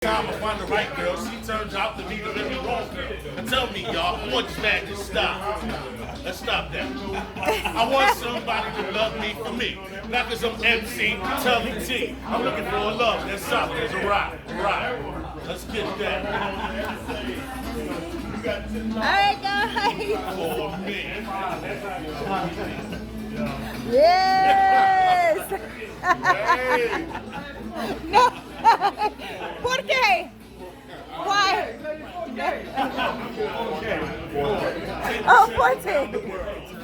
Time I find the right girl, she turns out to be the very wrong girl. Now tell me, y'all, I want this man to stop. Let's stop that. I want somebody to love me for me. Not because I'm MC, Telly T. I'm looking for a love that's solid as a rock. Right. Let's get that. Alright, guys. For me. Yes. Hey. No. ¿Por qué? Why? Oh, Forte.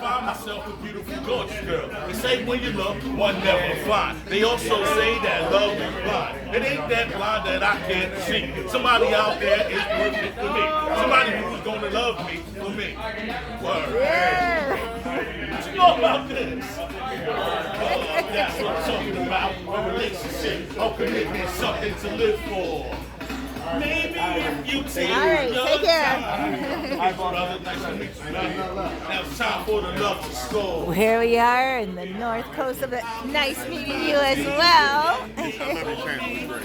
Find myself a beautiful, gorgeous girl. They say when you look, one never find. They also say that love is blind. It ain't that blind that I can't see. Somebody out there is perfect for me. Somebody who's gonna love me for me. Word. Yeah. What you know about this? That's what I'm talking about. A relationship, a commitment, something to live for. Maybe if you take All right, your take care. time. Hi, brother. Nice to meet you, man. Now it's time for the love to score. Here we are in the north coast of the. Nice meeting you as well.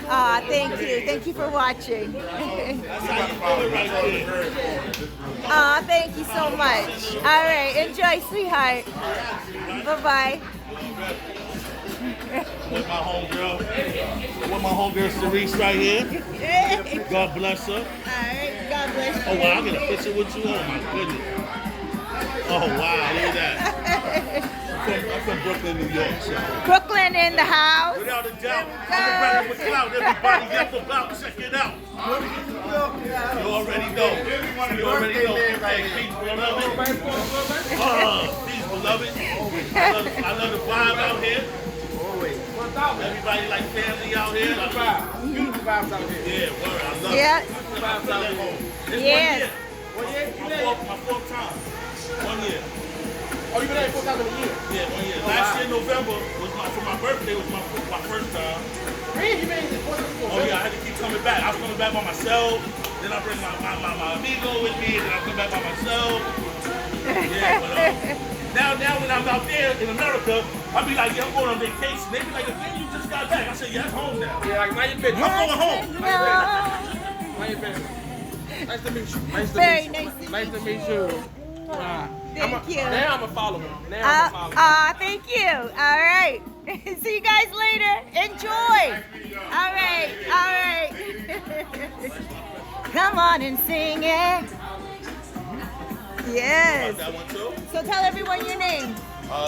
Aw, thank you. Thank you for watching. That's how you feel it right there. Aw, thank you so much. All right, enjoy, sweetheart. Bye-bye. With my homegirl Cerise right here. God bless her. All right, God bless you. Oh wow, I get a picture with you. Oh my goodness. Oh wow, look at that. I'm from Brooklyn, New York. So. Brooklyn in the house. Without a doubt, I'm ready with clout. Everybody get the clout. Check it out. You already know. You already know. Hey, peace, beloved. Peace, beloved. I love the vibe out here. Everybody like family out here. Beautiful vibes out here. Yeah, word. I love Yeah. it. Vibes out here. It's Yes. 1 year. My fourth time. 1 year. Oh, you been there 4 times in a year? Yeah, 1 year. Last year, November, was for my birthday, was my first time. Really? You been there 4 times before? Oh yeah, I had to keep coming back. I was coming back by myself. Then I bring my amigo with me, and then I come back by myself. Yeah, but now when I'm out there in America, I be like, yeah, I'm going on vacation. They be like, when you just got back? I say, yeah, I'm home now. Yeah, like, now you been. I'm going home. No. Now you been. Nice to meet you. Nice to Very meet you. nice to Nice to meet you. Thank you. Now I'm a follower. Now I'm a follower. Thank you. All right. See you guys later. Enjoy. All right. All right. Come on and sing it. Yes. That one too? So tell everyone your name.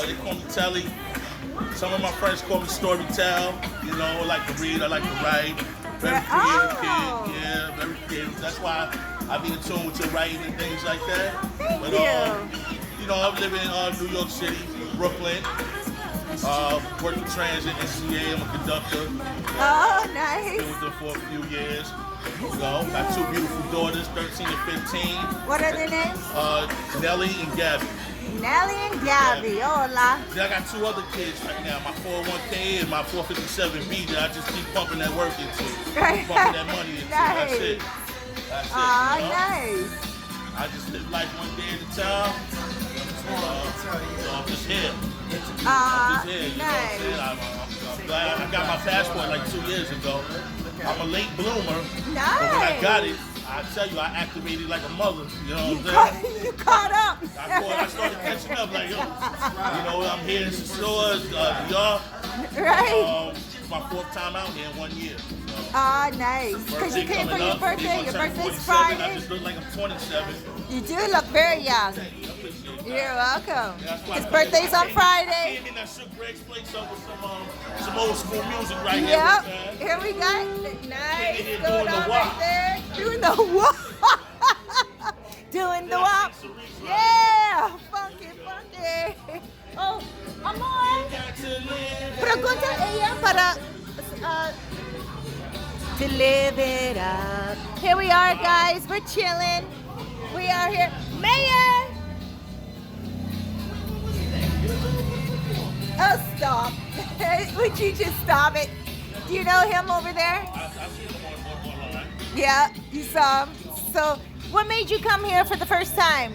They call me Telly. Some of my friends call me Storytell. You know, I like to read, I like to write. Very creative kid. Yeah, very creative. That's why I be in tune with your writing and things like that. Thank But, you. you know, I live in New York City, Brooklyn. Work for transit, NCA. I'm a conductor. Oh, nice. Been with them for a few years. You know, got 2 beautiful daughters, 13 and 15. What are their names? Nelly and Gabby. Nelly and Gabby. Hola. Then I got 2 other kids right now, my 401k and my 457B that I just keep pumping that work into. Right. Pumping that money into. Nice. That's it. That's it. Oh, You know? nice. I just live life one day at a time. I'm just here. I'm just here. You know what I'm Nice. saying? I'm glad I got my passport like 2 years ago. I'm a late bloomer. Nice. But when I got it, I tell you, I activated like a mother. You know what I'm saying? You caught up. I started catching up like, yo, you know, I'm here in Sosua, y'all. Right. It's my 4th time out here in 1 year. So. Oh, nice. Because you came for your birthday. Your birthday's I Friday. just look like I'm 27. You do look very young. You're welcome. His birthday's on Friday. Came in that Sugar Greg's place up with some old school music right here. Yep. Man. Here we go. Nice. Doing Going the on walk. right there. Doing the walk. Doing the walk. Yeah. Funky, funky. Oh, amor. Pregunta ella para to live it up. Here we are, guys. We're chilling. We are here. Mayor. Oh, stop. Would you just stop it? Do you know him over there? I've seen him online. Yeah, you saw him. So, what made you come here for the first time?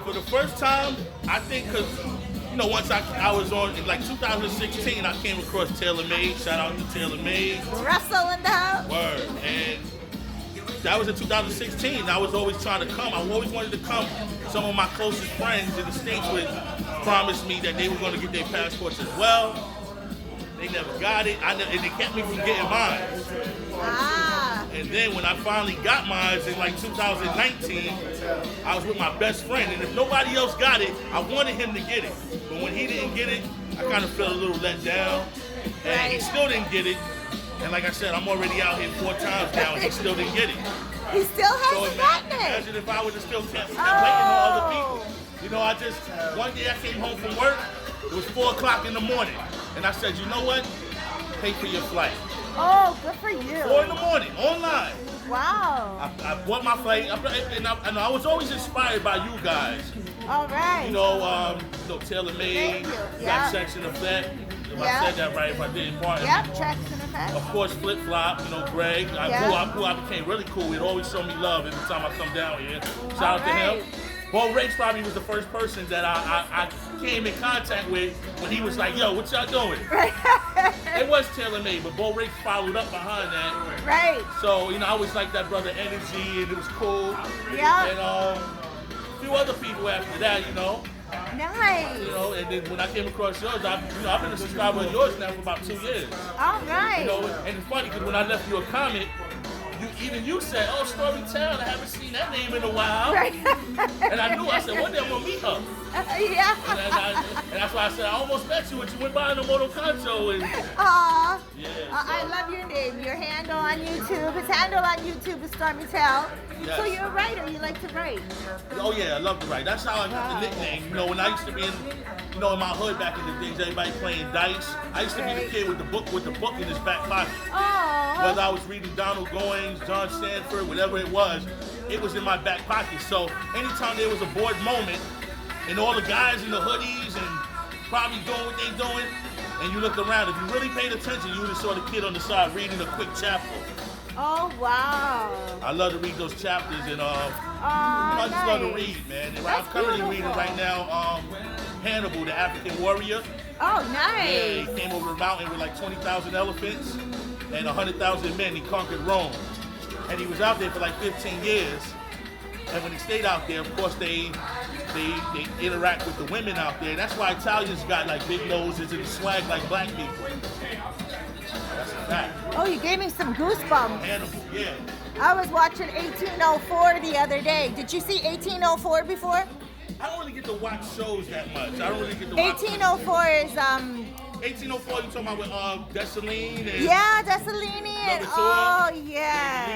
For the first time, I think because once I was on, in like 2016, I came across TaylorMade. Shout out to TaylorMade. Russell in the house. Word. And that was in 2016. I was always trying to come. I always wanted to come. Some of my closest friends in the States would promise me that they were going to get their passports as well. They never got it. And they kept me from getting mine. Ah. And then when I finally got mine in like 2019, I was with my best friend. And if nobody else got it, I wanted him to get it. But when he didn't get it, I kind of felt a little let down. And he still didn't get it. And like I said, I'm already out here 4 times now, and he still didn't get it. He still hasn't gotten it. Imagine if I would have still kept waiting on other people. You know, one day I came home from work, it was 4 o'clock in the morning. And I said, you know what? Pay for your flight. Oh, good for you. 4 in the morning, online. Wow. I bought my flight, and I was always inspired by you guys. All right. You know, TaylorMade, Black Section Effect. If I said that right, if I didn't, pardon. Yep, checks and effects. Of course, Flip Flop, Greg, who I became really cool with, always showed me love every time I come down here. Shout out to him. Bo Rakes probably was the first person that I came in contact with when he was like, yo, what y'all doing? It was TaylorMade, but Bo Rakes followed up behind that. Right. So, I always liked that brother energy, and it was cool. Yeah. And a few other people after that, Nice. And then when I came across yours, I've been a subscriber of yours now for about 2 years. All right. And it's funny because when I left you a comment, even you said, oh, Storytell, I haven't seen that name in a while. Right. And I knew, I said, one day I'm going to meet her. Yeah. And that's why I said, I almost met you when you went by in the Moto Concho. Aw. Yeah. I love your name. Your handle on YouTube. His handle on YouTube is Storytell. Yes. So you're a writer. You like to write. Oh, yeah, I love to write. That's how I got the nickname. When I used to be in my hood back in the days, everybody playing dice. I used to be the kid with the book in his back pocket. Oh. Whether I was reading Donald Goines, John Sanford, whatever it was in my back pocket. So anytime there was a bored moment, and all the guys in the hoodies and probably doing what they doing, and you looked around, if you really paid attention, you would have saw the kid on the side reading a quick chapter. Oh, wow. I love to read those chapters, and I just love to read, man. And I'm currently reading right now Hannibal, the African warrior. Oh, nice. Yeah, he came over the mountain with like 20,000 elephants and 100,000 men. He conquered Rome. And he was out there for like 15 years. And when he stayed out there, of course, they interact with the women out there. That's why Italians got like big noses and swag like black people. That's a fact. Oh, you gave me some goosebumps. Hannibal, yeah. I was watching 1804 the other day. Did you see 1804 before? I don't really get to watch shows that much. I don't really get to watch 1804 is 1804, you talking about with Dessalines and Dessalines and the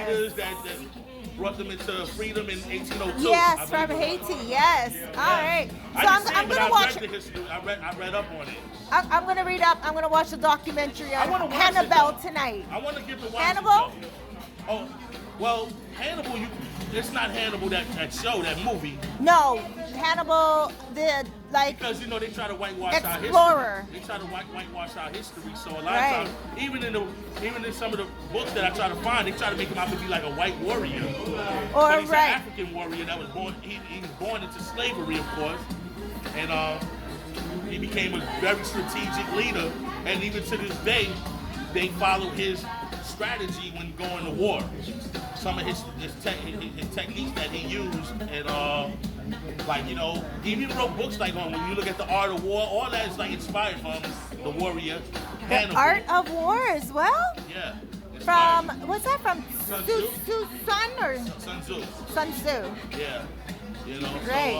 leaders that brought them into freedom in 1802. Yes, from Haiti. Yes. All right. So I'm gonna watch. I read up on it. I'm gonna read up. I'm gonna watch the documentary on Hannibal tonight. I want to get to watch Hannibal. Oh, well, Hannibal. It's not Hannibal that show, that movie. No, Hannibal because they try to whitewash explorer. our history. They try to whitewash our history. So a lot of times, even in some of the books that I try to find, they try to make him out to be like a white warrior. But he's an African warrior that was born. He was born into slavery, of course, and he became a very strategic leader. And even to this day, they follow his strategy when going to war. Some of his techniques that he used, and he even wrote books like when you look at the Art of War, all that is like inspired from the warrior. The Art of War as well. Yeah. From what's that from? Sun Tzu. Sun Tzu. Sun Tzu. Yeah. Great.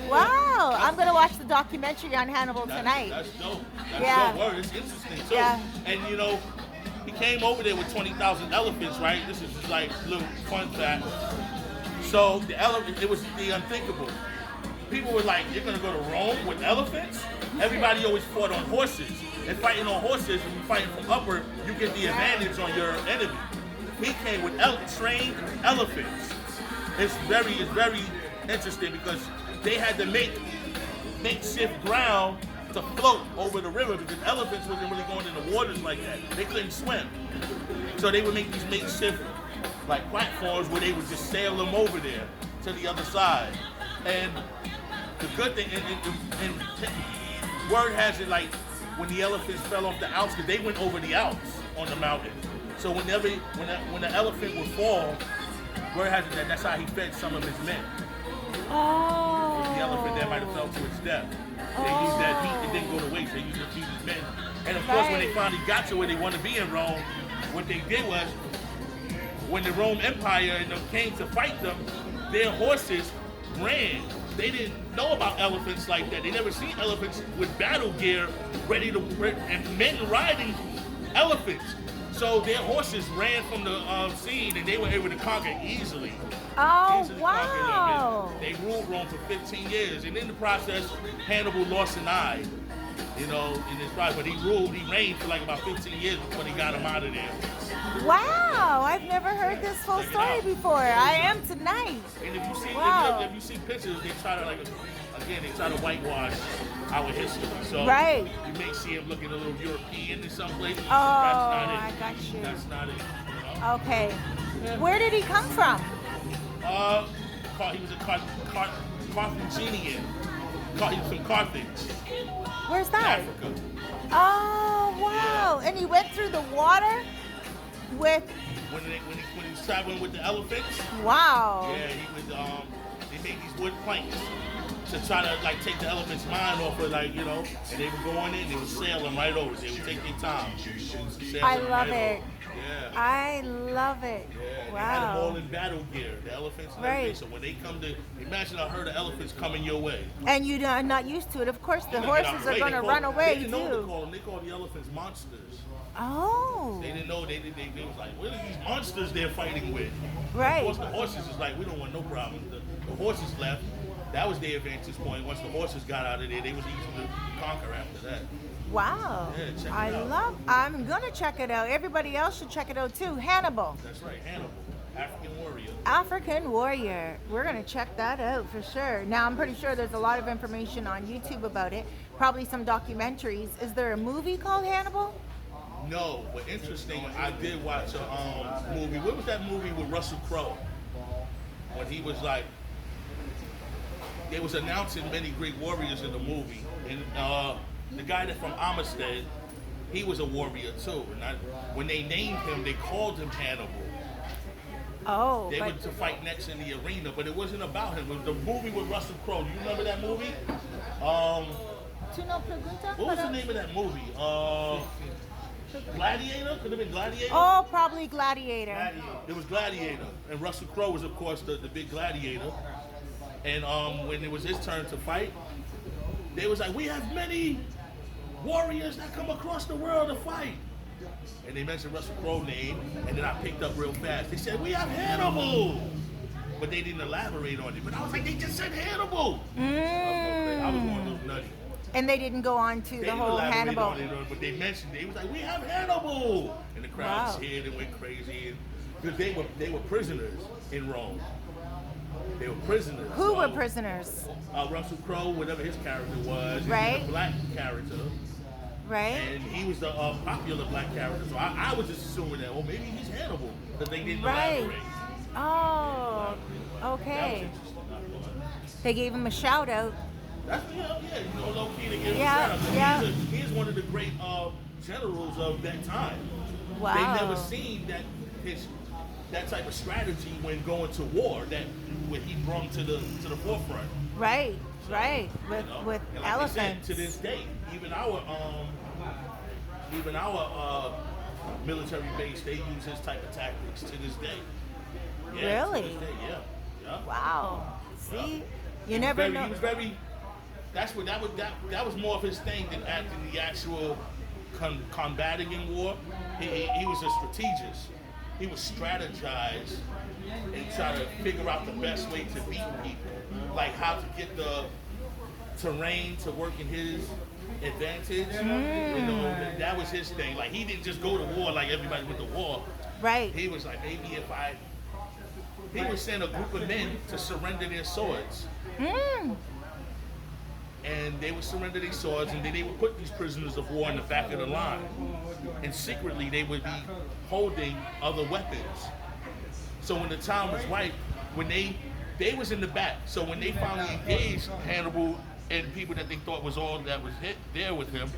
Wow, I'm gonna watch the documentary on Hannibal tonight. That's dope. That's dope. Word. It's interesting too. Yeah. And he came over there with 20,000 elephants, right? This is just like a little fun fact. So it was the unthinkable. People were like, you're gonna go to Rome with elephants? Everybody always fought on horses. And fighting on horses, when you're fighting from upward, you get the advantage on your enemy. He came with trained elephants. It's very interesting because they had to make makeshift ground to float over the river because elephants wasn't really going in the waters like that. They couldn't swim. So they would make these makeshift like platforms where they would just sail them over there to the other side. And the good thing, word has it like when the elephants fell off the Alps, because they went over the Alps on the mountain. So when the elephant would fall, word has it that that's how he fed some of his men. Oh. The elephant that might have fell to its death. They used that heat, it didn't go to waste. They used it to feed his men. And of course, when they finally got to where they wanted to be in Rome, what they did was, when the Rome Empire and them came to fight them, their horses ran. They didn't know about elephants like that. They never seen elephants with battle gear ready to, and men riding elephants. So their horses ran from the scene, and they were able to conquer easily. Oh, wow. They ruled Rome for 15 years, and in the process, Hannibal lost an eye. You know, in this process, but he reigned for like about 15 years before they got him out of there. Wow, I've never heard this full story before. I am tonight. And if you see, Wow. if you see pictures, they try to they try to whitewash our history. So Right. you may see him looking a little European in some places. Oh, That's not it. I got you. That's not it. You know? Okay. Where did he come from? He was a Carthaginian. He was from Carthage, Where's that? Africa. Oh, wow. And he went through the water with, When he was traveling with the elephants, wow. yeah, he was. They made these wood planks to try to like take the elephant's mind off of, like, you know, and they would go on in and they would sail them right over. They would take their time. I love it. Yeah. I love it. Yeah, they had them all Wow. in battle gear, the elephants and Right. everything. So when they come to, imagine a herd of elephants coming your way. And you're not used to it. Of course, the They're gonna get out horses the are way. going to They run call- away They didn't know what to too. call them. They called the elephants monsters. Oh, They didn't know. They was like, what are these monsters they're fighting with? Of right. course, the horses is like, we don't want no problems. The horses left. That was their advantage point. Once the horses got out of there, they was easy to conquer after that. Wow. Yeah, check it I out. I'm going to check it out. Everybody else should check it out too. Hannibal, That's right, Hannibal, African warrior. African warrior. We're going to check that out for sure. Now, I'm pretty sure there's a lot of information on YouTube about it. Probably some documentaries. Is there a movie called Hannibal? No, but interesting, I did watch a movie. What was that movie with Russell Crowe? When he was like, they was announcing many great warriors in the movie. And the guy that from Amistad, he was a warrior too. And when they named him, they called him Hannibal. Oh, They but went to fight next in the arena, but it wasn't about him. It was the movie with Russell Crowe. Do you remember that movie? What was the name of that movie? Gladiator? Could have been Gladiator? Oh, probably Gladiator. It was Gladiator, and Russell Crowe was, of course, the big gladiator. And when it was his turn to fight, they was like, we have many warriors that come across the world to fight. And they mentioned Russell Crowe's name, and then I picked up real fast. They said, we have Hannibal! But they didn't elaborate on it. But I was like, they just said Hannibal! I was one of those nutty. And they didn't go on to They the didn't whole elaborate Hannibal. on it, but they mentioned it. It was like, we have Hannibal! And the crowd Wow. cheered and went crazy. Because they were prisoners in Rome. They were prisoners. Who were So, prisoners? Russell Crowe, whatever his character was. He Right. was a black character. Right? And he was the popular black character. So I was just assuming that, well, maybe he's Hannibal. Because they didn't Right. elaborate. Oh, That was okay. interesting, I thought. They gave him a shout out. That's, yeah, you know, low key to give him Yeah, a shout out. yeah. He's one of the great generals of that time. Wow. They never seen that type of strategy when going to war that what he brought to the forefront. Right, right. With You know? with And like they said, elephants. to this day, even our military base, they use his type of tactics to this day. Yeah, Really? To this day, yeah. Yeah. Wow. See, you He never was know. He was very. That was more of his thing than acting the actual combating in war. He was a strategist. He would strategize and try to figure out the best way to beat people, like how to get the terrain to work in his advantage. You know, that was his thing. Like, he didn't just go to war like everybody went to war. Right. He was like, maybe if he would send a group of men to surrender their swords. And they would surrender their swords, and then they would put these prisoners of war in the back of the line. And secretly, they would be holding other weapons. So when the time was right, when they was in the back, so when they finally engaged Hannibal and people that they thought was all that was there with him,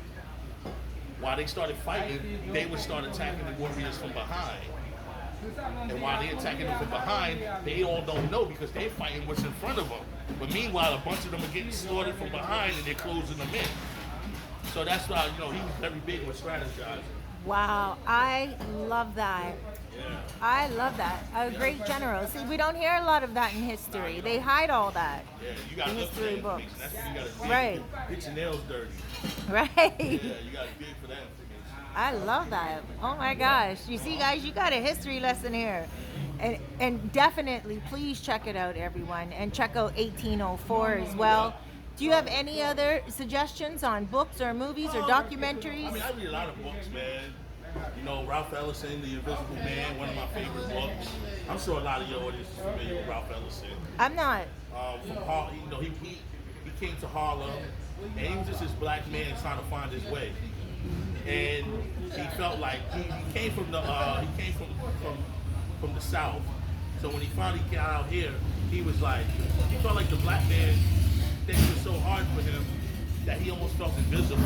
while they started fighting, they would start attacking the warriors from behind. And while they're attacking them from behind, they all don't know because they're fighting what's in front of them. But meanwhile, a bunch of them are getting slaughtered from behind and they're closing them in. So that's why, he was very big with strategizing. Wow, I love that. Yeah. I love that. A great general. See, we don't hear a lot of that in history. Nah, they hide all that. Yeah, you got to look for that history books. information. That's what you got to dig. Right. Get your nails dirty. Right. Yeah, you got to dig for that information. I love that. Oh my gosh. You see, guys, you got a history lesson here. And definitely, please check it out, everyone. And check out 1804 as well. Do you have any other suggestions on books or movies or documentaries? I mean, I read a lot of books, man. Ralph Ellison, The Invisible Man, one of my favorite books. I'm sure a lot of your audience is familiar with Ralph Ellison. I'm not. From Harlem, he came to Harlem, and he was just this black man trying to find his way. And he felt like he came from the from the South. So when he finally got out here, he felt like the black man, things were so hard for him that he almost felt invisible.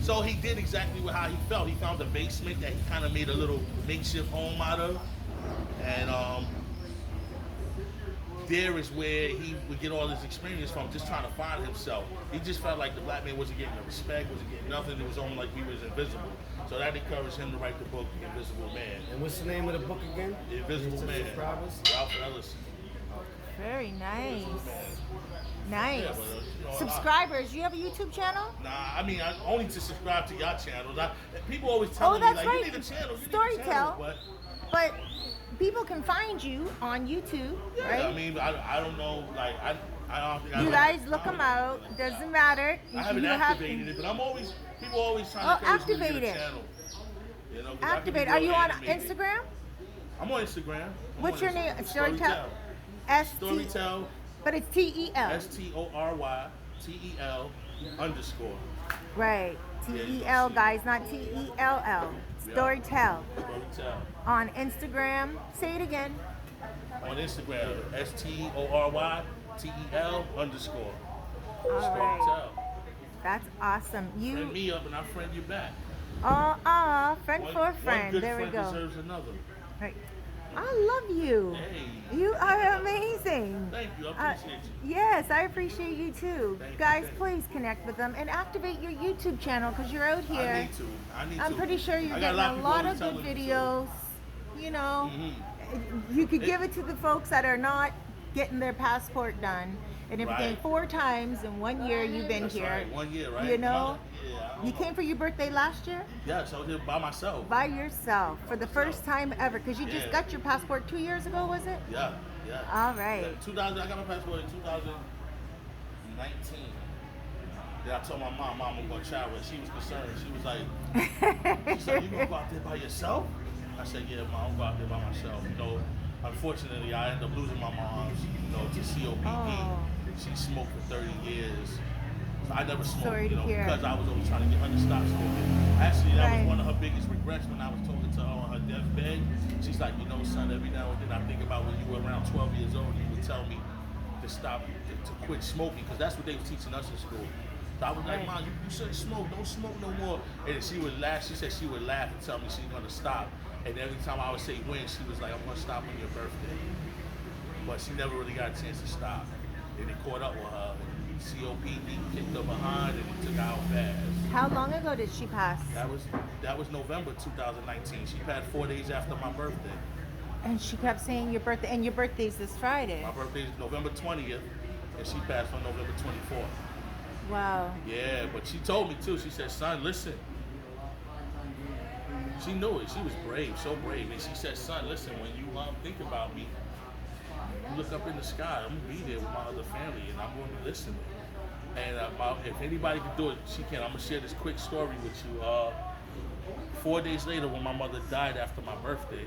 So he did exactly how he felt. He found a basement that he kind of made a little makeshift home out of, and there is where he would get all his experience from, just trying to find himself. He just felt like the black man wasn't getting the respect, wasn't getting nothing. It was almost like he was invisible. So that encouraged him to write the book, The Invisible Man. And what's the name of the book again? The Invisible Man. Ralph Ellison. Very nice. Yeah, Nice. but, Subscribers, you have a YouTube channel? Nah, I mean, I only to subscribe to your channels. People always tell me, that's like, right. you need a channel, you Storytell. need a channel. But people can find you on YouTube, right? I mean, I don't know, like, I don't think You guys look them out. Doesn't matter. I haven't activated it, but people always trying to encourage me to activate get a it. channel. You know, 'cause I could be Activate. Are real you on animated. Instagram? I'm on Instagram. What's your name? Storytell. Storytell. But it's TEL. STORYTEL _. Right. TEL, guys, not TELL. Storytell. Storytell. On Instagram. Say it again. On Instagram, STORYTEL _. All right. Storytell. That's awesome. Friend You. me up and I friend you back. Friend for a friend. One good There we friend go. deserves another. Right. I love you. Hey. You are amazing. Thank you. I appreciate you. Yes, I appreciate you too. Thank you, Guys, thank you. please connect with them and activate your YouTube channel because you're out here. I need to. I'm pretty sure you're I got getting a lot of people good telling me to. videos. You know, Mm-hmm. you could give it to the folks that are not getting their passport done and everything. Right. 4 times in 1 year you've been That's here. right. 1 year, right? You know, Yeah. you came for your birthday last year Yeah, so I was here by myself. by yourself for the first time ever because you just Yeah. got your passport 2 years ago, was it? Yeah. All right. Yeah, 2000. I got my passport in 2019. Then I told my mom, I'm going to travel. She was concerned. She was like, you going to go out there by yourself? I said, yeah, Mom, I'm going out there by myself. Unfortunately, I ended up losing my mom, to COPD. Oh. She smoked for 30 years. So I never smoked, Sorry to hear. because I was always trying to get her to stop smoking. Actually, that Right. was one of her biggest regrets when I was talking to her on her deathbed. She's like, son, every now and then I think about when you were around 12 years old, you would tell me to stop, to quit smoking, because that's what they were teaching us in school. So I was like, Right. Mom, you shouldn't smoke, don't smoke no more. And she would laugh, she said she would laugh and tell me she's gonna stop. And every time I would say when, she was like, I'm gonna stop on your birthday. But she never really got a chance to stop. And it caught up with her. And COPD kicked her behind and it took her out fast. How long ago did she pass? That was November 2019. She passed 4 days after my birthday. And she kept saying your birthday, and your birthday's this Friday. My birthday is November 20th, and she passed on November 24th. Wow. Yeah, but she told me too. She said, son, listen. She knew it. She was brave, so brave. And she said, son, listen, when you think about me, you look up in the sky. I'm going to be there with my other family, and I'm going to be listening. And if anybody can do it, she can. I'm going to share this quick story with you. 4 days later, when my mother died after my birthday,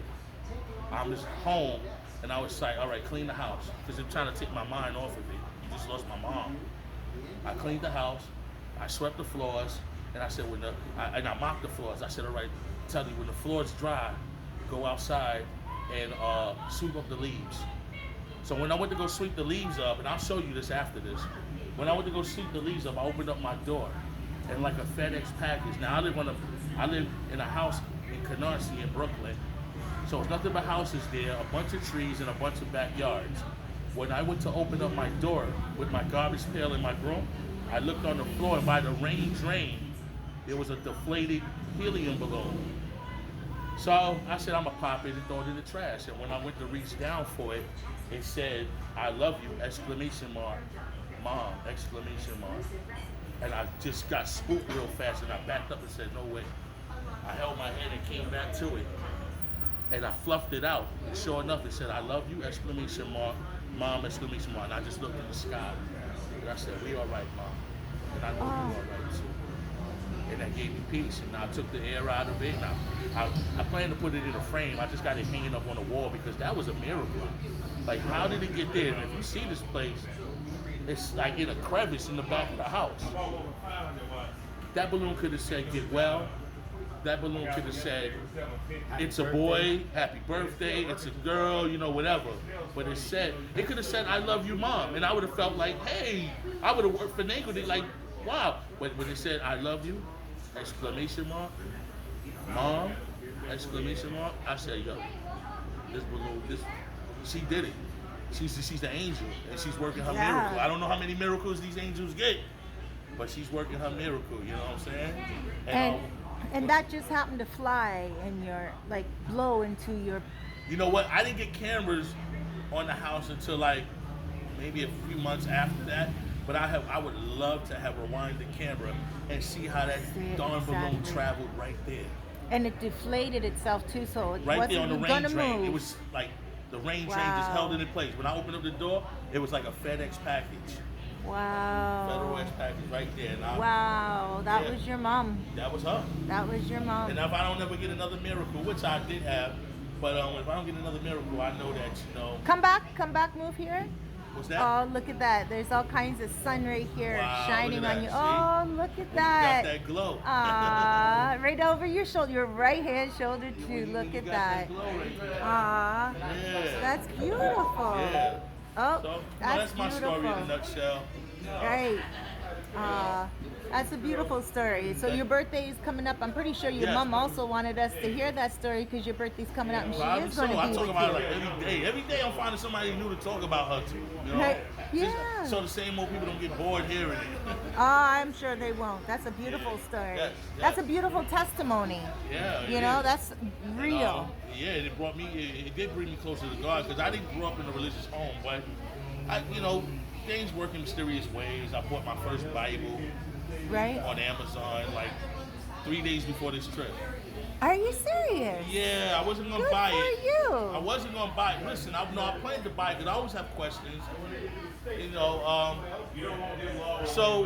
I'm just home, and I was like, all right, clean the house, because I'm trying to take my mind off of it. You just lost my mom. I cleaned the house, I swept the floors, and I said, I mopped the floors. I said, all right, tell you, when the floor's dry, go outside and sweep up the leaves. So when I went to go sweep the leaves up, and I'll show you this after this, When I went to go sleep the leaves up, I opened up my door, and like a FedEx package. Now I live in a house in Canarsie in Brooklyn, so it's nothing but houses there, a bunch of trees and a bunch of backyards. When I went to open up my door with my garbage pail in my room, I looked on the floor, and by the rain drain, there was a deflated helium balloon. So I said, I'm gonna pop it and throw it in the trash. And when I went to reach down for it, it said, "I love you!" Exclamation mark. Mom! Exclamation mark. And I just got spooked real fast, and I backed up and said, "No way!" I held my head and came back to it, and I fluffed it out. And sure enough, it said, "I love you!" Exclamation mark. Mom! Exclamation mark. And I just looked in the sky, and I said, "We all right, Mom." And I know we all right too. And that gave me peace. And I took the air out of it. And I plan to put it in a frame. I just got it hanging up on the wall because that was a miracle. Like, how did it get there? And if you see this place, it's like in a crevice in the back of the house. That balloon could have said, "Get well." That balloon could have said, "It's a boy, happy birthday, it's a girl," you know, whatever. But it could have said, "I love you, Mom." And I would have felt like, hey, I would have finagled it like, wow. But when it said, "I love you," exclamation mark, Mom, exclamation mark, I said, yo, this balloon, she did it. She's the angel, and she's working her miracle. I don't know how many miracles these angels get, but she's working her miracle, you know what I'm saying? And that just happened to fly and blow into your... You know what? I didn't get cameras on the house until like maybe a few months after that. But I would love to have rewind the camera and see how that darn balloon traveled right there. And it deflated itself too, so it right wasn't there on the rain gonna drain. move. It was like the rain drain just held it in place. When I opened up the door, it was like a FedEx package. Wow. FedEx package right there. And wow, that was your mom. That was her. That was your mom. And if I don't ever get another miracle, which I did have, but if I don't get another miracle, I know that, you know. Come back, move here. What's that? Oh, look at that. There's all kinds of sun right here shining on you. See? Oh, look at that. You got that glow. Right over your shoulder, your right hand shoulder too. Look at that. Yeah. That's beautiful. Yeah. Oh, So, that's my beautiful. story in a nutshell. Right. That's a beautiful story. So your birthday is coming up. I'm pretty sure your mom also wanted us to hear that story because your birthday's coming up and she is going to be I with talk you. about it like every day. Every day I'm finding somebody new to talk about her to. You know? Right. Yeah. So the same old people don't get bored hearing it. Oh, I'm sure they won't. That's a beautiful story. Yes, That's a beautiful testimony. Yeah. You know, that's real. Yeah, it did bring me closer to God because I didn't grow up in a religious home, but things work in mysterious ways. I bought my first Bible on Amazon like 3 days before this trip. Are you serious? Yeah, I wasn't gonna Good buy for it. you. I wasn't gonna buy it. Listen, I planned to buy it because I always have questions. You know, so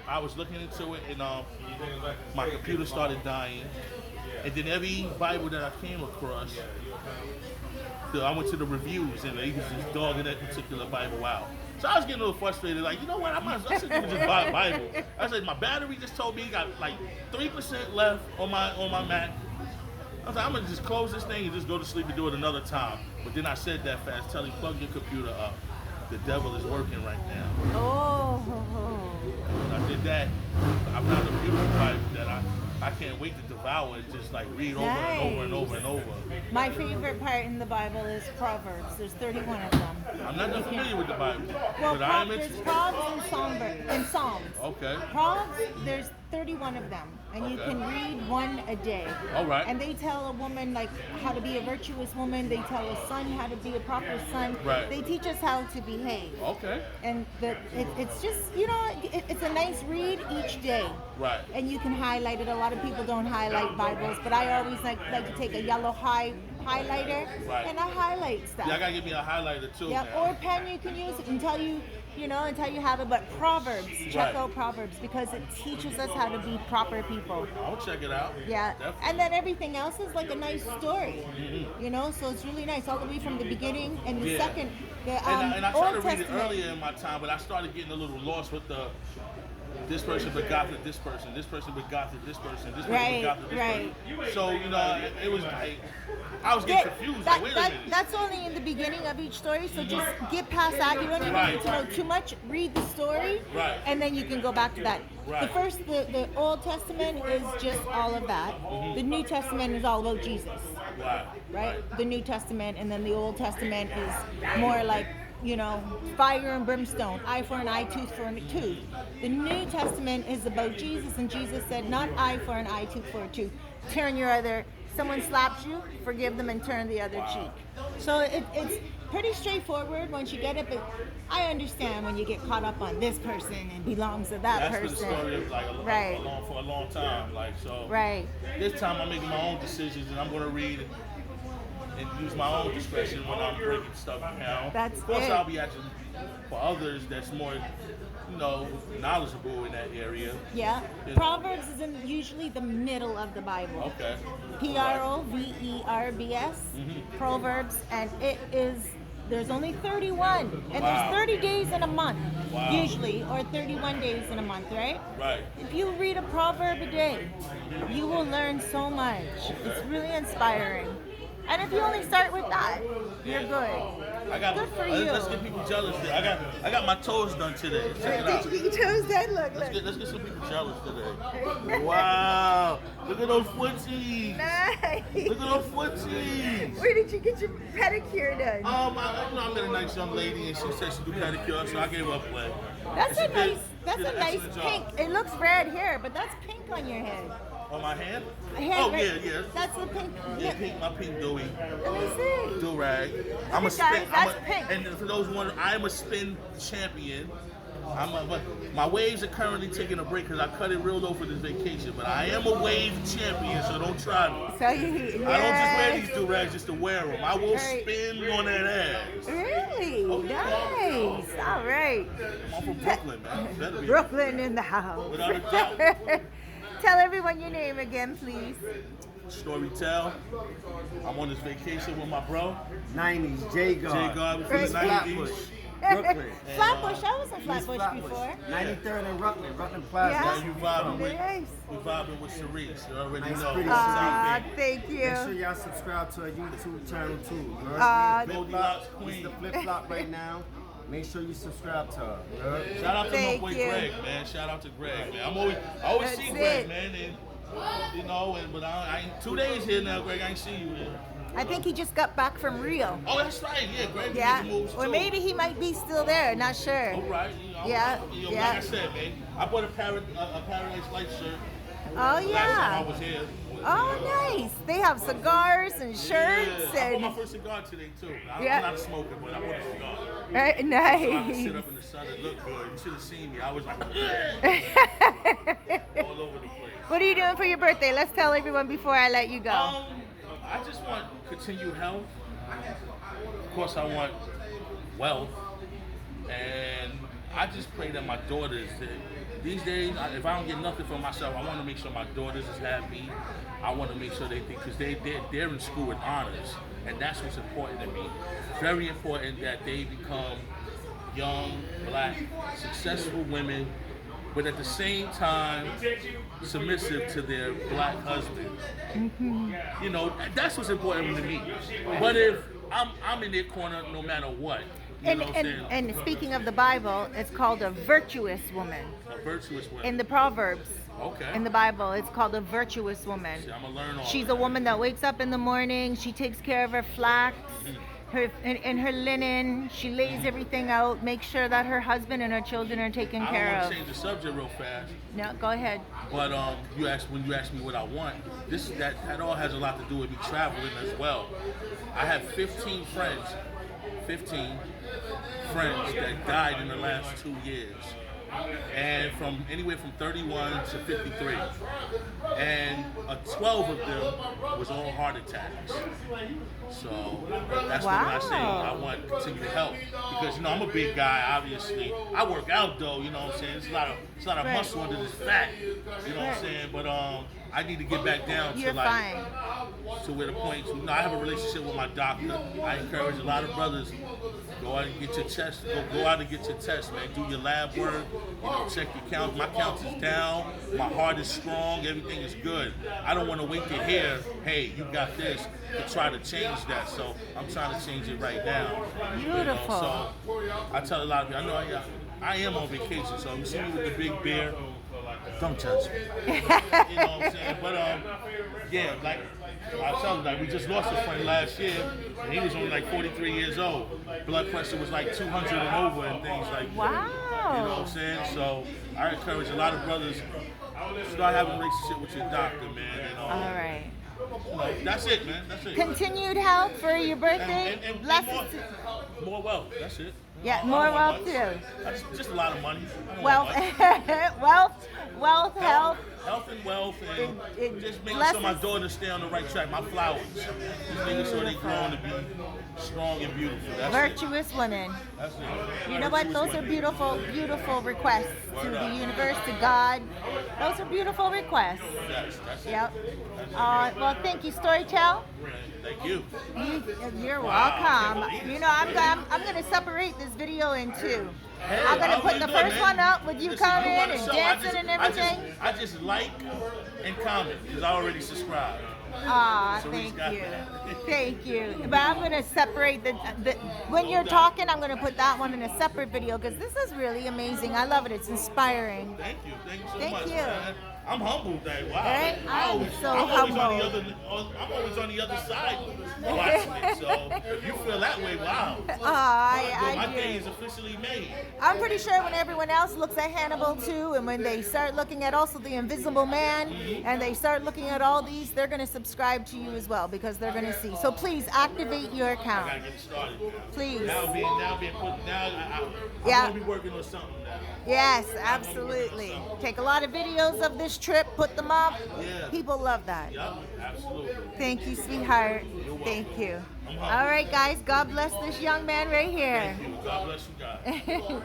I was looking into it, and my computer started dying, and then every Bible that I came across, I went to the reviews, and they was just dogging that particular Bible out. So I was getting a little frustrated, like, you know what, I should just buy a Bible. I said, my battery just told me it got like 3% left on my Mac. I was like, I'm gonna just close this thing and just go to sleep and do it another time. But then I said that fast, tell him, plug your computer up. The devil is working right now. Oh. When I did that, I found a beautiful Bible that I can't wait to devour and just like read over and over and over and over. My favorite part in the Bible is Proverbs. There's 31 of them. I'm not that familiar with the Bible, Well, but I am there's interested. Proverbs and Psalms. Okay. Proverbs, there's 31 of them, and you can read one a day. All right. And they tell a woman like how to be a virtuous woman. They tell a son how to be a proper son. Right. They teach us how to behave. Okay. And it's just, you know, it's a nice read each day. Right. And you can highlight it. A lot of people don't highlight Bibles, but I always like to take a yellow highlighter and I highlight stuff. Yeah, I gotta give me a highlighter too. Yeah, now. or a pen you can use until you have it. But Proverbs, check out Proverbs because it teaches us how to be proper people. I'll check it out. Yeah, Definitely. and then everything else is like a nice story, you know. So it's really nice all the way from the beginning and the second. And I tried Old to read it Testament. earlier in my time, but I started getting a little lost with the this person begot this person, this person begot this person, this person Right, begot this right. person. So, you know, it was like, I was getting confused. Like, wait a minute. That's only in the beginning of each story, so just get past that. You don't even need to know too much. Read the story, and then you can go back to that. Right. The Old Testament is just all of that. The New Testament is all about Jesus. Right? The New Testament, and then the Old Testament is more like, you know, fire and brimstone, eye for an eye, tooth for a tooth. The New Testament is about Jesus, and Jesus said, not eye for an eye, tooth for a tooth. Turn your other, someone slaps you, forgive them and turn the other cheek. So it's pretty straightforward once you get it, but I understand when you get caught up on this person and belongs to that person. That's been the story of like for a long time. Like, so this time I'm making my own decisions, and I'm going to read and use my own discretion when I'm breaking stuff down. That's Of course, it. I'll be asking for others that's more, you know, knowledgeable in that area. Yeah. You know. Proverbs is in usually the middle of the Bible. Okay. Proverbs, Proverbs, and there's only 31, and there's 30 days in a month, usually, or 31 days in a month, right? Right. If you read a proverb a day, you will learn so much. It's really inspiring. And if you only start with that, you're good. Good for you. Let's get people jealous today. I got my toes done today. Check it out. Did you get your toes done? Look. Let's get some people jealous today. Wow. Look at those footsies. Nice. Look at those footsies. Where did you get your pedicure done? I met a nice young lady, and she said she do pedicure, so I gave her a play. That's a nice excellent pink. job. It looks red here, but that's pink on your head. On my hand? Right? Yeah. That's the pink. My pink dewy. Let me see. Do rag. I'm a Guys, spin. that's pink. And for those wondering, I'm a spin champion. But my waves are currently taking a break because I cut it real low for this vacation. But I am a wave champion, so don't try me. So I don't just wear these do rags just to wear them. I will spin on that ass. Really? Oh, Nice. All right. I'm from Brooklyn, man. Better be. Brooklyn in the house. Without a doubt. Tell everyone your name again, please. Storytell. I'm on this vacation with my bro. 90s, J-God. J-God, we're from the 90s. Brooklyn. Flatbush, I was in Flatbush before. 93rd and Rutland Plaza. Yeah. You vibing with Cerise. You already Nice, know. pretty Thank you. Make sure y'all subscribe to our YouTube channel too. Goldilocks Queen. The flip flop right now. Make sure you subscribe to her. Shout out to my Thank boy you. Greg, man. Shout out to Greg, man. I always see Greg, man. And you know, but I ain't 2 days here now, Greg. I ain't see you here. I think he just got back from Rio. Oh, that's right. Yeah, Greg Yeah. moves Or too. maybe he might be still there. Not sure. All right. Yeah, Like I said, man, I bought a Paradise Light shirt. Oh Last time I yeah. was here. Oh nice. They have cigars and shirts I bought my and first cigar today too. I'm Yeah. not a smoker, but I bought a cigar. right, So I could nice. sit up in the sun and look good. You should have seen me. I was like all over the place. What are you doing for your birthday? Let's tell everyone before I let you go. I just want continued health. Of course, I want wealth, and I just pray that my daughters. These days, if I don't get nothing for myself, I want to make sure my daughters is happy. I want to make sure they think, because they're in school with honors, and that's what's important to me. Very important that they become young, black, successful women, but at the same time submissive to their black husband. You know, that's what's important to me. But if I'm in their corner no matter what. You know what I'm saying? And speaking of the Bible, it's called a virtuous woman. A virtuous woman. In the Proverbs. Okay. In the Bible, it's called a virtuous woman. See, I'm gonna learn all She's that. a woman that wakes up in the morning, she takes care of her flax, and her linen, she lays everything out, makes sure that her husband and her children are taken I don't care want of. to change the subject real fast, No, go ahead. but when you ask me what I want, that all has a lot to do with me traveling as well. I have 15 friends that died in the last 2 years, and from anywhere from 31 to 53, and 12 of them was all heart attacks. So that's when I say I want continued help, because I'm a big guy. Obviously, I work out though. You know what I'm saying? It's a lot of muscle under this fat. You know what I'm saying? But I need to get back down You're to like fine. to where the point. You know, I have a relationship with my doctor. I encourage a lot of brothers, go out and get your chest. Go out and get your test, man. Do your lab work. You know, check your count. My count is down. My heart is strong. Everything is good. I don't want to wait to hear, hey, you got this, to try to change that. So I'm trying to change it right now. Beautiful. You know, so I tell a lot of people, I know I am on vacation, so you see me with the big beer, don't touch me. You know what I'm saying? But yeah, like I tell you, like we just lost a friend last year, and he was only like 43 years old. Blood pressure was like 200 and over, and things like that. Wow. You know what I'm saying? So I encourage a lot of brothers start having a relationship with your doctor, man. And, All right. you know, that's it, man. That's it. Continued health for your birthday. And Blessings. more wealth. That's it. Yeah, I don't more want wealth much. too. Just a lot of money. I don't Wealth, want much. wealth, health. Health and wealth, and It just making blesses. sure my daughters stay on the right track. My flowers, just making sure they grow to be strong and beautiful. That's Virtuous women. it. That's it. You know what? Virtuous Those are women. beautiful, beautiful requests to Word the up. universe, to God. Those are beautiful requests. Yes, that's it. Yep. That's it. Well, thank you, Storytell. Thank you. You're Wow, welcome. I can't believe You know, I'm gonna separate this video in two. Hey, I'm gonna I put the already know, first man. one up with you Listen, coming want a and show, dancing and everything. I just like and comment because I already subscribed. Ah, Cerise thank got you. that. Thank you. But I'm going to separate the when you're talking, I'm going to put that one in a separate video because this is really amazing. I love it. It's inspiring. Thank you so Thank much. you. Man. I'm humbled, that wow. Right? I'm so I'm always humbled. I'm always on the other side watching it. So if you feel that way, wow. I My do. day is officially made. I'm pretty sure when everyone else looks at Hannibal too, and when they start looking at also the Invisible Man, and they start looking at all these, they're going to subscribe to you as well because they're going to see. So please activate your I account. gotta get it started. Please. Now being put I'm Yeah. gonna be working on something now. Yes, absolutely. Take a lot of videos of this trip, put them up. Yeah. People love that. Yup, absolutely. Thank you, sweetheart. Thank you. I'm All humbled. right, guys. God bless this young man right here. Thank you. God bless you guys.